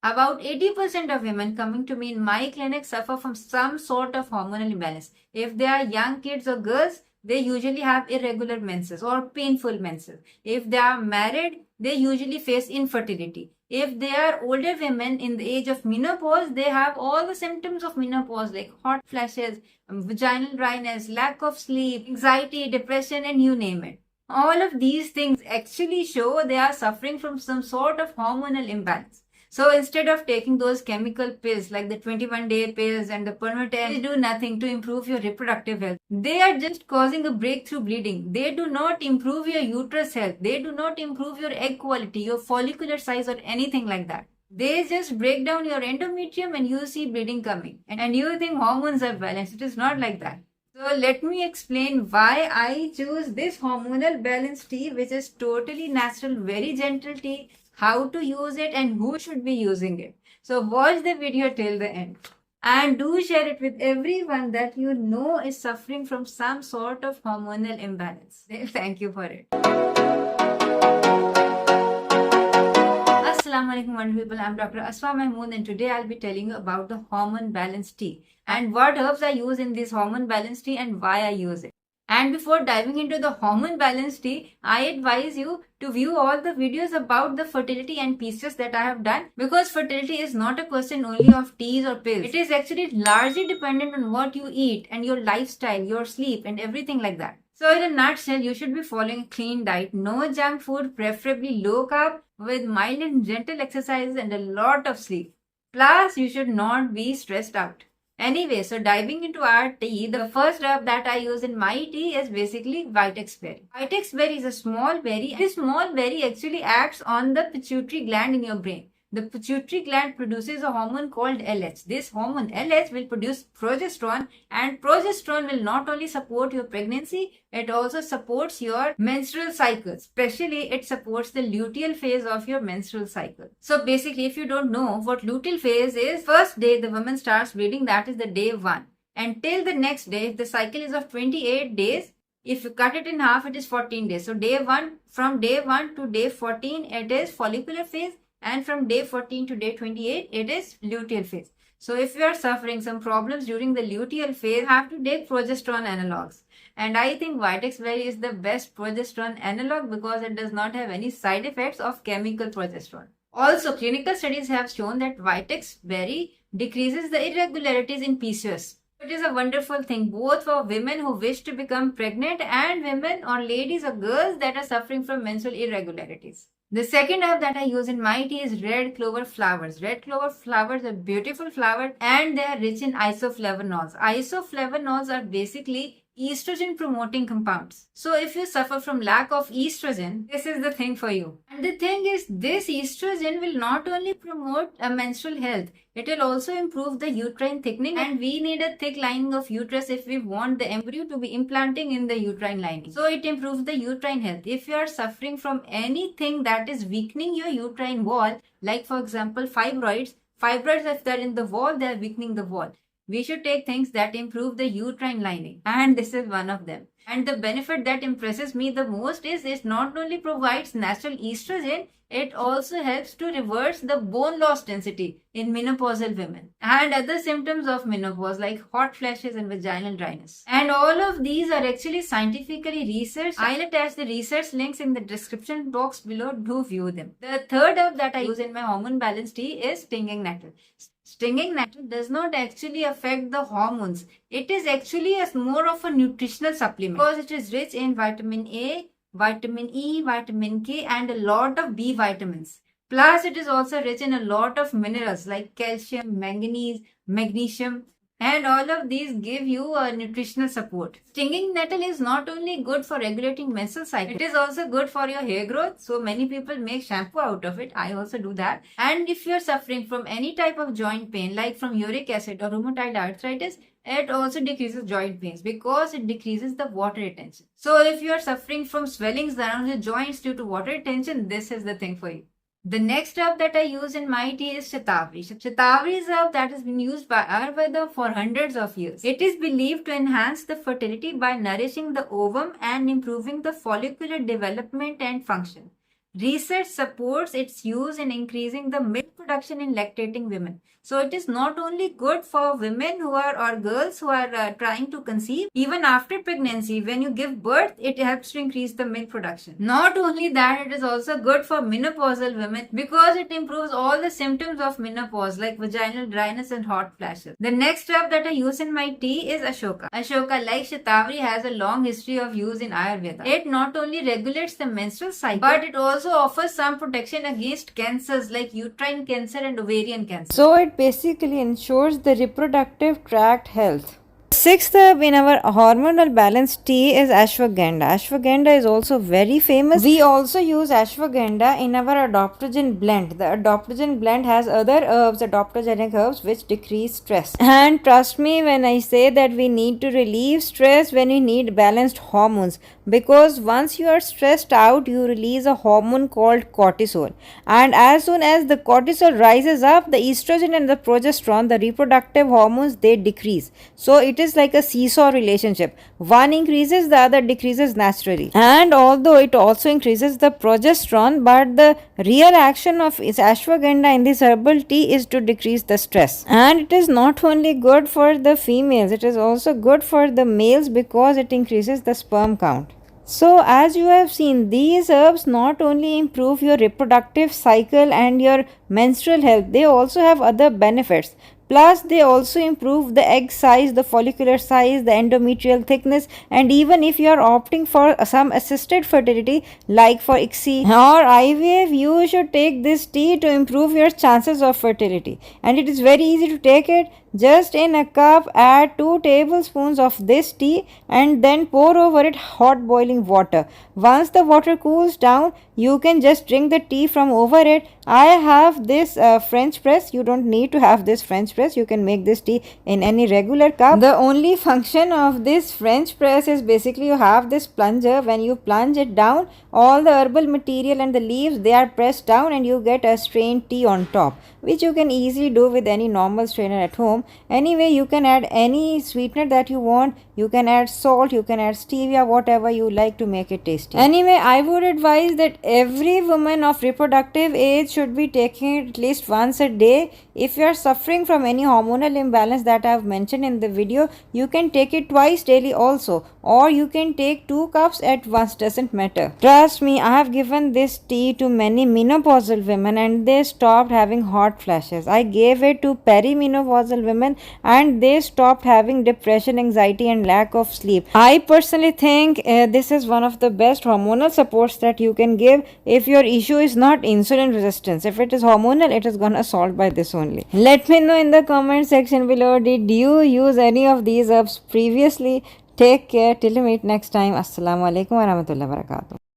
About 80% of women coming to me in my clinic suffer from some sort of hormonal imbalance. If they are young kids or girls, they usually have irregular menses or painful menses. If they are married, they usually face infertility. If they are older women in the age of menopause, they have all the symptoms of menopause like hot flashes, vaginal dryness, lack of sleep, anxiety, depression, and you name it. All of these things actually show they are suffering from some sort of hormonal imbalance. So instead of taking those chemical pills like the 21-day pills and the Permaten, they do nothing to improve your reproductive health. They are just causing a breakthrough bleeding. They do not improve your uterus health. They do not improve your egg quality, your follicular size, or anything like that. They just break down your endometrium and you see bleeding coming. And you think hormones are balanced. It is not like that. So let me explain why I choose this hormonal balance tea, which is totally natural, very gentle tea, how to use it and who should be using it. So watch the video till the end. And do share it with everyone that you know is suffering from some sort of hormonal imbalance. Thank you for it. Assalamu alaikum wonderful people, I'm Dr. Asfa Mahmood and today I'll be telling you about the hormone balance tea and what herbs I use in this hormone balance tea and why I use it. And before diving into the hormone balance tea, I advise you to view all the videos about the fertility and PCOS that I have done, because fertility is not a question only of teas or pills. It is actually largely dependent on what you eat and your lifestyle, your sleep and everything like that. So in a nutshell, you should be following a clean diet, no junk food, preferably low carb with mild and gentle exercises and a lot of sleep. Plus, you should not be stressed out. Anyway, so diving into our tea, the first herb that I use in my tea is basically Vitex berry. Vitex berry is a small berry. This small berry actually acts on the pituitary gland in your brain. The pituitary gland produces a hormone called LH. This hormone LH will produce progesterone, and progesterone will not only support your pregnancy, it also supports your menstrual cycle. Especially it supports the luteal phase of your menstrual cycle. So basically, if you don't know what luteal phase is, first day the woman starts bleeding, that is the day 1. And till the next day, if the cycle is of 28 days, if you cut it in half, it is 14 days. So day 1, from day 1 to day 14, it is follicular phase. And from day 14 to day 28, it is luteal phase. So if you are suffering some problems during the luteal phase, you have to take progesterone analogs. And I think Vitex berry is the best progesterone analog because it does not have any side effects of chemical progesterone. Also, clinical studies have shown that Vitex berry decreases the irregularities in PCOS. It is a wonderful thing both for women who wish to become pregnant and women or ladies or girls that are suffering from menstrual irregularities. The second herb that I use in my tea is red clover flowers. Red clover flowers are beautiful flowers and they are rich in isoflavonols. Isoflavonols are basically estrogen promoting compounds. So if you suffer from lack of estrogen, this is the thing for you. And the thing is, this estrogen will not only promote a menstrual health, it will also improve the uterine thickening, and we need a thick lining of uterus if we want the embryo to be implanting in the uterine lining. So it improves the uterine health. If you are suffering from anything that is weakening your uterine wall, like for example fibroids if they're in the wall, they are weakening the wall. We should take things that improve the uterine lining, and this is one of them. And the benefit that impresses me the most is it not only provides natural estrogen, it also helps to reverse the bone loss density in menopausal women and other symptoms of menopause like hot flashes and vaginal dryness. And all of these are actually scientifically researched. I'll attach the research links in the description box below. Do view them. The third herb that I use in my hormone balance tea is stinging nettle. Stinging nettle does not actually affect the hormones. It is actually more of a nutritional supplement because it is rich in vitamin A, vitamin E, vitamin K and a lot of B vitamins. Plus it is also rich in a lot of minerals like calcium, manganese, magnesium, and all of these give you a nutritional support. Stinging nettle is not only good for regulating menstrual cycle, it is also good for your hair growth. So many people make shampoo out of it. I also do that. And if you are suffering from any type of joint pain like from uric acid or rheumatoid arthritis, it also decreases joint pains because it decreases the water retention. So if you are suffering from swellings around your joints due to water retention, this is the thing for you. The next herb that I use in my tea is Shatavari. Shatavari is a herb that has been used by Ayurveda for hundreds of years. It is believed to enhance the fertility by nourishing the ovum and improving the follicular development and function. Research supports its use in increasing the milk production in lactating women. So it is not only good for women who are or girls who are trying to conceive, even after pregnancy, when you give birth, it helps to increase the milk production. Not only that, it is also good for menopausal women because it improves all the symptoms of menopause like vaginal dryness and hot flashes. The next herb that I use in my tea is Ashoka. Ashoka, like Shatavari, has a long history of use in Ayurveda. It not only regulates the menstrual cycle, but it also offers some protection against cancers like uterine cancer and ovarian cancer. So it basically ensures the reproductive tract health. Sixth herb in our hormonal balance tea is ashwagandha. Ashwagandha is also very famous. We also use ashwagandha in our adaptogen blend. The adaptogen blend has other herbs, adaptogenic herbs, which decrease stress. And trust me when I say that we need to relieve stress when we need balanced hormones, because once you are stressed out, you release a hormone called cortisol, and as soon as the cortisol rises up, the estrogen and the progesterone, the reproductive hormones, they decrease. So it is like a seesaw relationship. One increases, the other decreases naturally. And although it also increases the progesterone, but the real action of ashwagandha in this herbal tea is to decrease the stress. And it is not only good for the females, it is also good for the males because it increases the sperm count. So, as you have seen, these herbs not only improve your reproductive cycle and your menstrual health, they also have other benefits. Plus, they also improve the egg size, the follicular size, the endometrial thickness, and even if you are opting for some assisted fertility like for ICSI or IVF, you should take this tea to improve your chances of fertility. And it is very easy to take it. Just in a cup, add 2 tablespoons of this tea and then pour over it hot boiling water. Once the water cools down, you can just drink the tea from over it. I have this French press. You don't need to have this French press. You can make this tea in any regular cup. The only function of this French press is basically you have this plunger. When you plunge it down, all the herbal material and the leaves, they are pressed down and you get a strained tea on top, which you can easily do with any normal strainer at home. Anyway, you can add any sweetener that you want. You can add salt, you can add stevia, whatever you like to make it tasty. Anyway, I would advise that every woman of reproductive age should be taking it at least once a day. If you are suffering from any hormonal imbalance that I have mentioned in the video, you can take it twice daily also, or you can take 2 cups at once, doesn't matter. Trust me, I have given this tea to many menopausal women and they stopped having hot flashes. I gave it to perimenopausal women and they stopped having depression, anxiety and lack of sleep. I personally think this is one of the best hormonal supports that you can give if your issue is not insulin resistance. If it is hormonal, it is gonna solve by this only. Let me know in the comment section below, did you use any of these herbs previously? Take care till we meet next time. Assalamu alaikum warahmatullahi wabarakatuh.